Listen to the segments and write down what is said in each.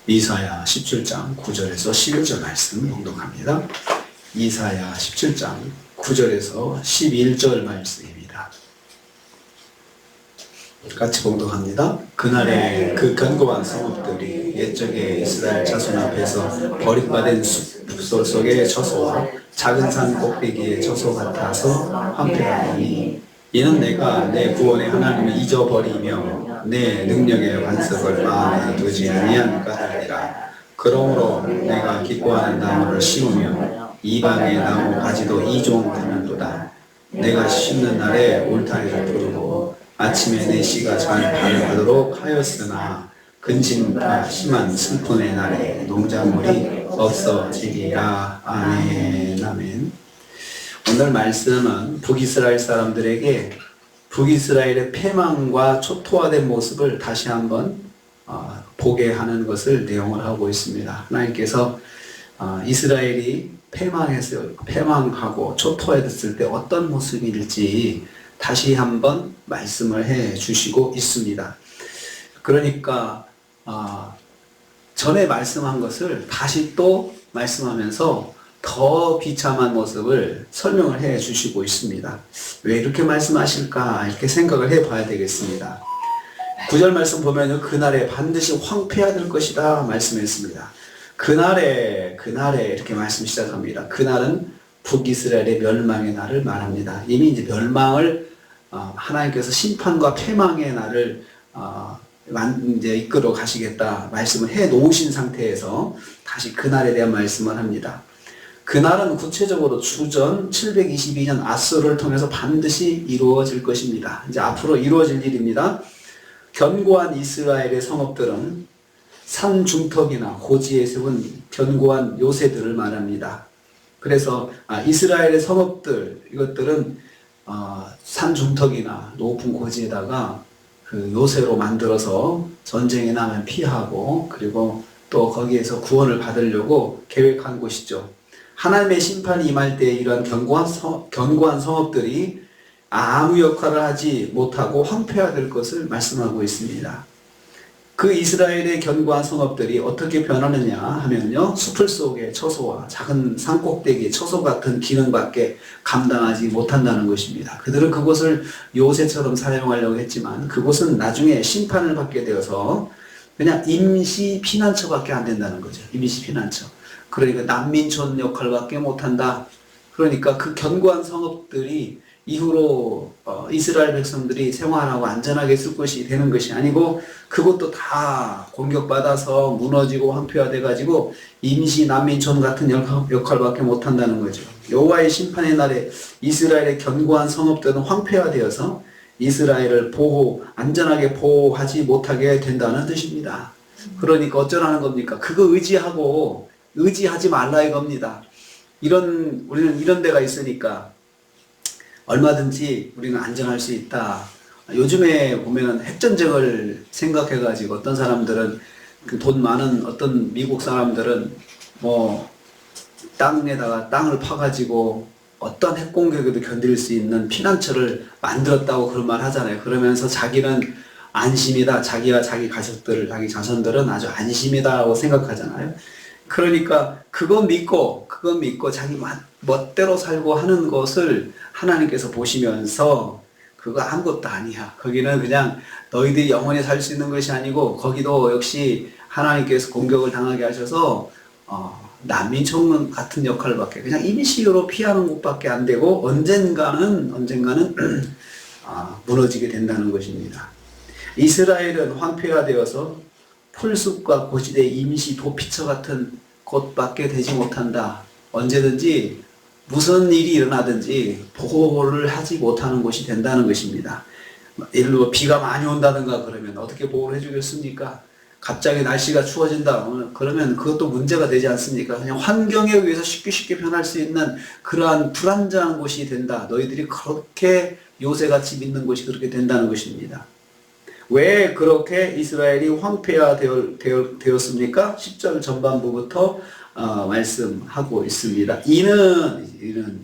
이사야 17장 9절에서 11절 말씀 봉독합니다. 이사야 17장 9절에서 11절 말씀입니다. 같이 봉독합니다. 그날에 그 견고한 성읍들이 옛적에 이스라엘 자손 앞에서 버림받은 숲 속의 처소와 작은 산 꼭대기의 처소 같아서 황폐하니 이는 내가 내 구원의 하나님을 잊어버리며 내 능력의 반석을 마음에 두지 아니한 까닭이라. 그러므로 내가 기뻐하는 나무를 심으며 이방의 나무 가지도 이종하는도다. 내가 심는 날에 울타리를 두르고 아침에 내 씨가 잘 발하도록 하였으나 근심과 심한 슬픔의 날에 농작물이 없어지리라. 아멘. 아멘. 오늘 말씀은 북이스라엘 사람들에게 북이스라엘의 패망과 초토화된 모습을 다시 한번 보게 하는 것을 내용을 하고 있습니다. 하나님께서 이스라엘이 패망하고 초토화됐을 때 어떤 모습일지 다시 한번 말씀을 해 주시고 있습니다. 그러니까 전에 말씀한 것을 다시 또 말씀하면서 더 비참한 모습을 설명을 해 주시고 있습니다. 왜 이렇게 말씀하실까 이렇게 생각을 해 봐야 되겠습니다. 9절 말씀 보면 그날에 반드시 황폐해야 될 것이다 말씀했습니다. 그날에 이렇게 말씀 시작합니다. 그날은 북이스라엘의 멸망의 날을 말합니다. 이미 이제 멸망을 하나님께서 심판과 패망의 날을 이제 이끌어 가시겠다 말씀을 해 놓으신 상태에서 다시 그날에 대한 말씀을 합니다. 그날은 구체적으로 주전 722년 아수르를 통해서 반드시 이루어질 것입니다. 이제 앞으로 이루어질 일입니다. 견고한 이스라엘의 성읍들은 산 중턱이나 고지에 세운 견고한 요새들을 말합니다. 그래서 이스라엘의 성읍들 이것들은 산 중턱이나 높은 고지에다가 그 요새로 만들어서 전쟁에 나면 피하고 그리고 또 거기에서 구원을 받으려고 계획한 곳이죠. 하나님의 심판이 임할 때 이러한 견고한 성읍들이 아무 역할을 하지 못하고 황폐화될 것을 말씀하고 있습니다. 그 이스라엘의 견고한 성읍들이 어떻게 변하느냐 하면요, 숲을 속의 처소와 작은 산꼭대기의 처소 같은 기능밖에 감당하지 못한다는 것입니다. 그들은 그곳을 요새처럼 사용하려고 했지만 그곳은 나중에 심판을 받게 되어서 그냥 임시 피난처밖에 안 된다는 거죠. 임시 피난처. 그러니까 난민촌 역할밖에 못한다. 그러니까 그 견고한 성읍들이 이후로 이스라엘 백성들이 생활하고 안전하게 있을 것이 되는 것이 아니고 그것도 다 공격받아서 무너지고 황폐화돼 가지고 임시 난민촌 같은 역할밖에 못한다는 거죠. 여호와의 심판의 날에 이스라엘의 견고한 성읍들은 황폐화되어서 이스라엘을 안전하게 보호하지 못하게 된다는 뜻입니다. 그러니까 어쩌라는 겁니까? 그거 의지하지 말라 이겁니다. 우리는 이런 데가 있으니까 얼마든지 우리는 안전할 수 있다. 요즘에 보면 핵전쟁을 생각해가지고 어떤 사람들은 그 돈 많은 어떤 미국 사람들은 땅에다가 땅을 파가지고 어떤 핵공격에도 견딜 수 있는 피난처를 만들었다고 그런 말 하잖아요. 그러면서 자기는 안심이다. 자기와 자기 가족들, 자기 자손들은 아주 안심이다라고 생각하잖아요. 그러니까 그거 믿고 자기 멋대로 살고 하는 것을 하나님께서 보시면서 그거 아무것도 아니야. 거기는 그냥 너희들이 영원히 살 수 있는 것이 아니고 거기도 역시 하나님께서 공격을 당하게 하셔서 난민촌 같은 역할밖에 그냥 임시로 피하는 곳밖에 안 되고 언젠가는 무너지게 된다는 것입니다. 이스라엘은 황폐화되어서 풀숲과 고지대 임시 도피처 같은 곳밖에 되지 못한다. 언제든지 무슨 일이 일어나든지 보호를 하지 못하는 곳이 된다는 것입니다. 예를 들어 비가 많이 온다든가 그러면 어떻게 보호를 해주겠습니까? 갑자기 날씨가 추워진다 그러면 그것도 문제가 되지 않습니까? 그냥 환경에 의해서 쉽게 변할 수 있는 그러한 불안정한 곳이 된다. 너희들이 그렇게 요새같이 믿는 곳이 그렇게 된다는 것입니다. 왜 그렇게 이스라엘이 황폐화 되었습니까? 10절 전반부부터 말씀하고 있습니다. 이는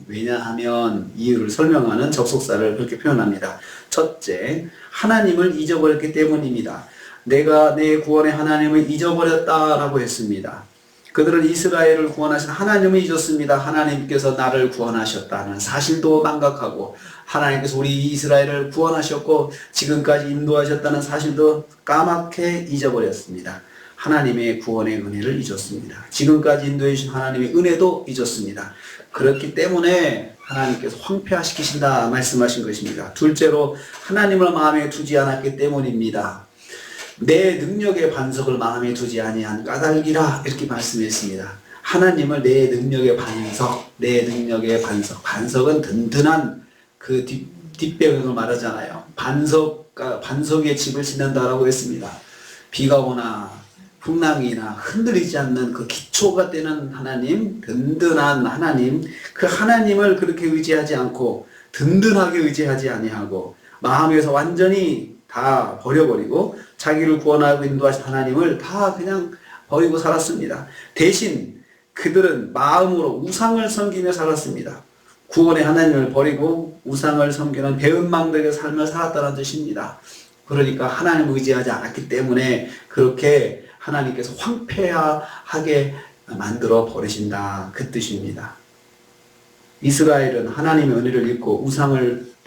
왜냐하면 이유를 설명하는 접속사를 그렇게 표현합니다. 첫째, 하나님을 잊어버렸기 때문입니다. 내가 내 구원의 하나님을 잊어버렸다라고 했습니다. 그들은 이스라엘을 구원하신 하나님을 잊었습니다. 하나님께서 나를 구원하셨다는 사실도 망각하고 하나님께서 우리 이스라엘을 구원하셨고 지금까지 인도하셨다는 사실도 까맣게 잊어버렸습니다. 하나님의 구원의 은혜를 잊었습니다. 지금까지 인도해 주신 하나님의 은혜도 잊었습니다. 그렇기 때문에 하나님께서 황폐화시키신다 말씀하신 것입니다. 둘째로 하나님을 마음에 두지 않았기 때문입니다. 내 능력의 반석을 마음에 두지 아니한 까닭이라 이렇게 말씀했습니다. 하나님을 내 능력의 반석, 내 능력의 반석. 반석은 든든한 그 뒷배경을 말하잖아요. 반석에 집을 짓는다라고 했습니다. 비가 오나 풍랑이나 흔들리지 않는 그 기초가 되는 하나님, 든든한 하나님, 그 하나님을 그렇게 의지하지 않고 든든하게 의지하지 아니하고 마음에서 완전히 다 버려버리고 자기를 구원하고 인도하신 하나님을 다 그냥 버리고 살았습니다. 대신 그들은 마음으로 우상을 섬기며 살았습니다. 구원의 하나님을 버리고 우상을 섬기는 배은망덕의 삶을 살았다는 뜻입니다. 그러니까 하나님을 의지하지 않았기 때문에 그렇게 하나님께서 황폐하게 만들어 버리신다 그 뜻입니다. 이스라엘은 하나님의 은혜를 잊고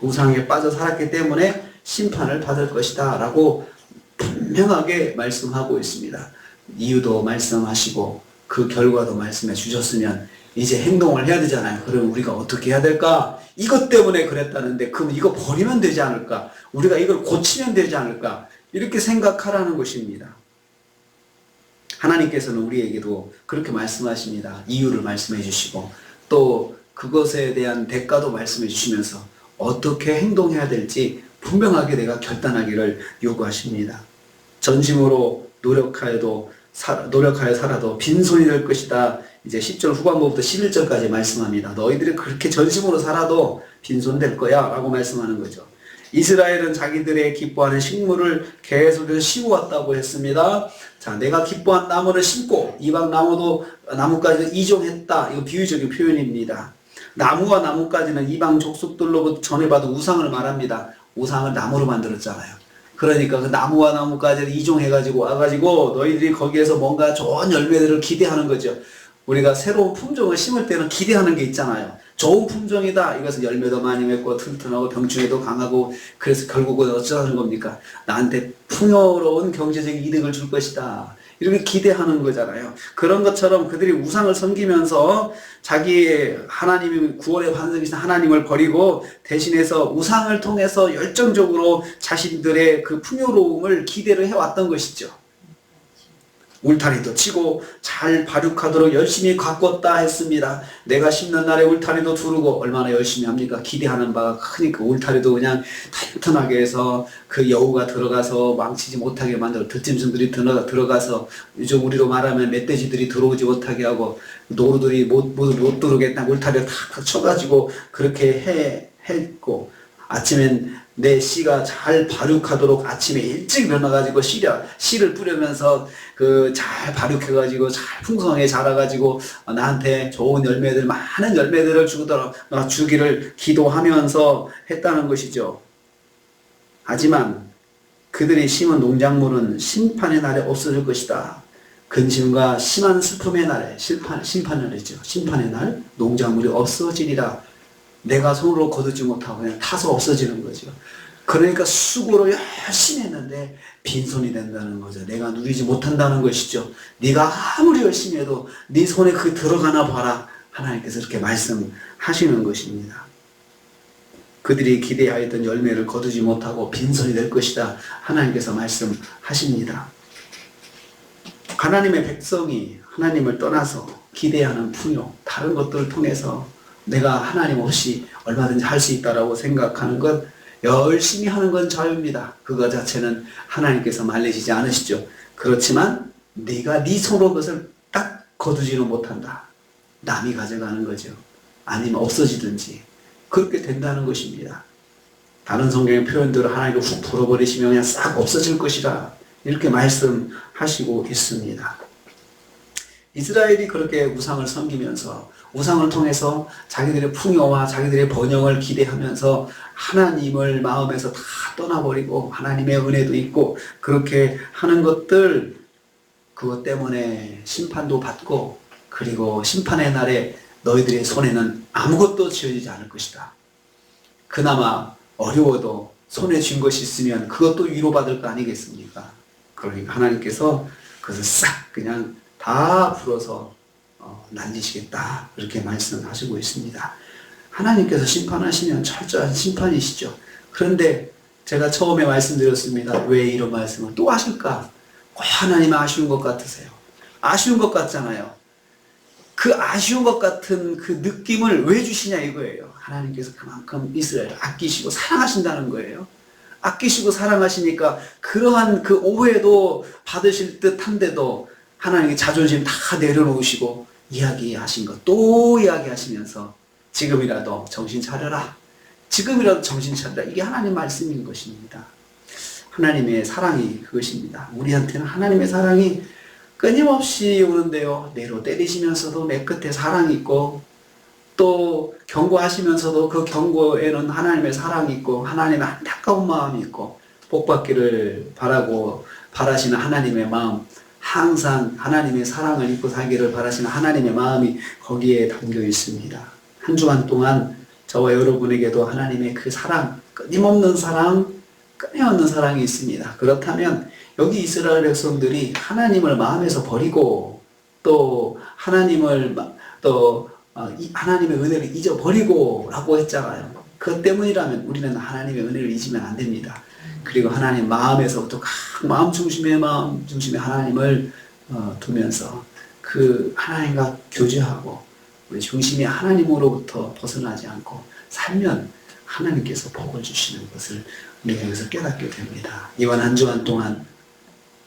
우상에 빠져 살았기 때문에 심판을 받을 것이다 라고 분명하게 말씀하고 있습니다. 이유도 말씀하시고 그 결과도 말씀해 주셨으면 이제 행동을 해야 되잖아요. 그럼 우리가 어떻게 해야 될까? 이것 때문에 그랬다는데 그럼 이거 버리면 되지 않을까? 우리가 이걸 고치면 되지 않을까? 이렇게 생각하라는 것입니다. 하나님께서는 우리에게도 그렇게 말씀하십니다. 이유를 말씀해 주시고 또 그것에 대한 대가도 말씀해 주시면서 어떻게 행동해야 될지 분명하게 내가 결단하기를 요구하십니다. 전심으로 노력하여 살아도 빈손이 될 것이다. 이제 10절 후반부부터 11절까지 말씀합니다. 너희들이 그렇게 전심으로 살아도 빈손 될 거야 라고 말씀하는 거죠. 이스라엘은 자기들의 기뻐하는 식물을 계속해서 심어왔다고 했습니다. 자, 내가 기뻐한 나무를 심고 이방 나무까지 이종했다. 이거 비유적인 표현입니다. 나무와 나무까지는 이방 족속들로부터 전해받은 우상을 말합니다. 우상을 나무로 만들었잖아요. 그러니까 그 나무와 나무까지 이종해가지고 와가지고 너희들이 거기에서 뭔가 좋은 열매들을 기대하는 거죠. 우리가 새로운 품종을 심을 때는 기대하는 게 있잖아요. 좋은 품종이다. 이것은 열매도 많이 맺고 튼튼하고 병충해도 강하고 그래서 결국은 어쩌라는 겁니까? 나한테 풍요로운 경제적인 이득을 줄 것이다. 이렇게 기대하는 거잖아요. 그런 것처럼 그들이 우상을 섬기면서 자기의 하나님이 구원의 반석이신 하나님을 버리고 대신해서 우상을 통해서 열정적으로 자신들의 그 풍요로움을 기대를 해왔던 것이죠. 울타리도 치고 잘 발육하도록 열심히 가꿨다 했습니다. 내가 심는 날에 울타리도 두르고 얼마나 열심히 합니까? 기대하는 바가 크니까 울타리도 그냥 튼튼하게 해서 그 여우가 들어가서 망치지 못하게 만들어 들짐승들이 들어가서 요즘 우리로 말하면 멧돼지들이 들어오지 못하게 하고 노루들이 못 들어오겠다 울타리를 탁 쳐가지고 그렇게 했고 아침엔 내 씨가 잘 발육하도록 아침에 일찍 일어나가지고 씨를 뿌리면서 그 잘 발육해가지고 잘 풍성하게 자라가지고 나한테 좋은 열매들 많은 열매들을 주기를 기도하면서 했다는 것이죠. 하지만 그들이 심은 농작물은 심판의 날에 없어질 것이다. 근심과 심한 슬픔의 날에 심판의 날이죠. 심판의 날 농작물이 없어지리라. 내가 손으로 거두지 못하고 그냥 타서 없어지는 거죠. 그러니까 수고로 열심히 했는데 빈손이 된다는 거죠. 내가 누리지 못한다는 것이죠. 네가 아무리 열심히 해도 네 손에 그게 들어가나 봐라. 하나님께서 이렇게 말씀하시는 것입니다. 그들이 기대하였던 열매를 거두지 못하고 빈손이 될 것이다. 하나님께서 말씀하십니다. 하나님의 백성이 하나님을 떠나서 기대하는 풍요, 다른 것들을 통해서 내가 하나님 없이 얼마든지 할 수 있다라고 생각하는 것, 열심히 하는 건 자유입니다. 그거 자체는 하나님께서 말리시지 않으시죠. 그렇지만 네가 네 손으로 그것을 딱 거두지는 못한다. 남이 가져가는 거죠. 아니면 없어지든지 그렇게 된다는 것입니다. 다른 성경의 표현대로 하나님께 훅 불어버리시면 그냥 싹 없어질 것이라 이렇게 말씀하시고 있습니다. 이스라엘이 그렇게 우상을 섬기면서 우상을 통해서 자기들의 풍요와 자기들의 번영을 기대하면서 하나님을 마음에서 다 떠나버리고 하나님의 은혜도 있고 그렇게 하는 것들, 그것 때문에 심판도 받고, 그리고 심판의 날에 너희들의 손에는 아무것도 지어지지 않을 것이다. 그나마 어려워도 손에 쥔 것이 있으면 그것도 위로받을 거 아니겠습니까? 그러니까 하나님께서 그것을 싹 그냥 다 풀어서 날리시겠다, 그렇게 말씀하시고 있습니다. 하나님께서 심판하시면 철저한 심판이시죠. 그런데 제가 처음에 말씀드렸습니다. 왜 이런 말씀을 또 하실까? 하나님 아쉬운 것 같으세요? 아쉬운 것 같잖아요. 그 아쉬운 것 같은 그 느낌을 왜 주시냐 이거예요. 하나님께서 그만큼 이스라엘을 아끼시고 사랑하신다는 거예요. 아끼시고 사랑하시니까 그러한 그 오해도 받으실 듯한데도 하나님의 자존심 다 내려놓으시고 이야기하신 것 또 이야기하시면서 지금이라도 정신 차려라. 지금이라도 정신 차려라. 이게 하나님 말씀인 것입니다. 하나님의 사랑이 그것입니다. 우리한테는 하나님의 사랑이 끊임없이 오는데요. 내로 때리시면서도 내 끝에 사랑이 있고, 또 경고하시면서도 그 경고에는 하나님의 사랑이 있고 하나님의 안타까운 마음이 있고 복받기를 바라고 바라시는 하나님의 마음, 항상 하나님의 사랑을 입고 살기를 바라시는 하나님의 마음이 거기에 담겨 있습니다. 한 주간 동안 저와 여러분에게도 하나님의 그 사랑, 끊임없는 사랑, 끊임없는 사랑이 있습니다. 그렇다면 여기 이스라엘 백성들이 하나님을 마음에서 버리고 또 하나님의 은혜를 잊어버리고 라고 했잖아요. 그것 때문이라면 우리는 하나님의 은혜를 잊으면 안 됩니다. 그리고 하나님 마음에서부터 마음 중심의 하나님을 두면서 그 하나님과 교제하고 우리 중심이 하나님으로부터 벗어나지 않고 살면 하나님께서 복을 주시는 것을 우리가 여기서 깨닫게 됩니다. 이번 한 주간 동안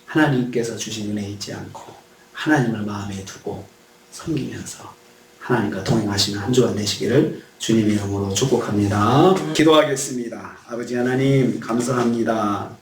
하나님께서 주신 은혜 잊지 않고 하나님을 마음에 두고 섬기면서 하나님과 동행하시는 한 주간 되시기를 주님의 이름으로 축복합니다. 기도하겠습니다. 아버지 하나님 감사합니다.